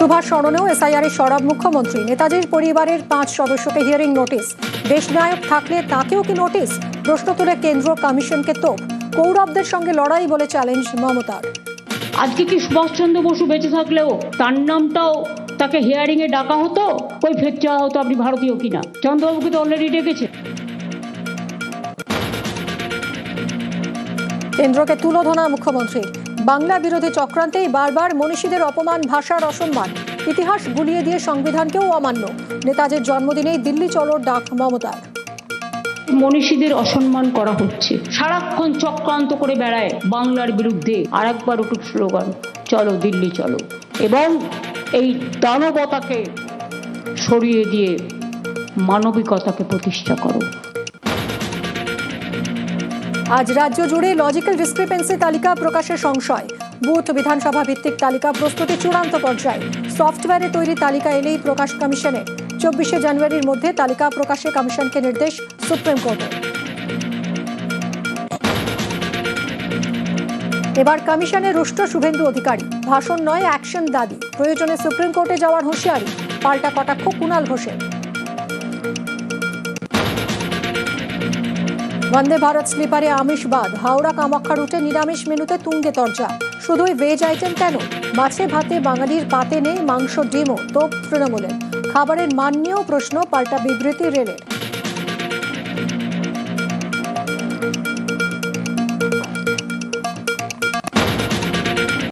Subhash সরণেও SIR এর সরব মুখ্যমন্ত্রী। নেতাজির পরিবারের 5 সদস্যকে হিয়ারিং নোটিশ। দেশনায়ক থাকলে তাকেও কি নোটিশ? প্রশ্ন তুলে কেন্দ্র কমিশনকে তোপ। কৌরবদের সঙ্গে লড়াই বলে চ্যালেঞ্জ মমতার। আজকে কি সুভাষচন্দ্র বসু বেঁচে থাকলেও তার নামটাও তাকে হিয়ারিং এ ডাকা হতো, ওই ফের চাওয়া হতো আপনি ভারতীয় কিনা। চন্দ্রবাবুকে তো অলরেডি ডেকেছে। কেন্দ্রকে তুলোধনা মুখ্যমন্ত্রী। বাংলা বিরোধী চক্রান্তেই বারবার মনীষীদের অপমান, ভাষার অসম্মান, ইতিহাস গুলিয়ে দিয়ে সংবিধানকেও অমান্য। নেতাজির জন্মদিনেই দিল্লি চলোর ডাক মমতার। মনীষীদের অসম্মান করা হচ্ছে, সারাক্ষণ চক্রান্ত করে বেড়ায় বাংলার বিরুদ্ধে। আর একবার উঠুক স্লোগান, চলো দিল্লি চলো, এবং এই দানবতাকে সরিয়ে দিয়ে মানবিকতাকে প্রতিষ্ঠা করো। আজ রাজ্য জুড়ে লজিক্যাল ডিসক্রিপেন্সি তালিকা প্রকাশের সংশয়। বুথ বিধানসভা ভিত্তিক তালিকা প্রস্তুতি চূড়ান্ত পর্যায়ে। সফটওয়্যারে তৈরি তালিকা এলেই প্রকাশ কমিশনের। 24শে জানুয়ারির মধ্যে তালিকা প্রকাশে কমিশনকে নির্দেশ সুপ্রিম কোর্টের। এবার কমিশনে রুষ্ট শুভেন্দু অধিকারী। ভাষণ নয়, অ্যাকশন দাবি। প্রয়োজনে সুপ্রিম কোর্টে যাওয়ার হুঁশিয়ারি। পাল্টা কটাক্ষ কুণাল ঘোষের। বন্দে ভারত স্লিপারে আমিষবাদ। হাওড়া কামাখ্যা রুটে নিরামিষ মেনুতে তুঙ্গে তরজা। শুধুই ভেজ আইটেম কেন? মাছে ভাতে বাঙালির পাতে নেই মাংস, ডিমও। তোপ তৃণমূলের। খাবারের মান নিয়েও প্রশ্ন, পাল্টা বিবৃতি রেলের।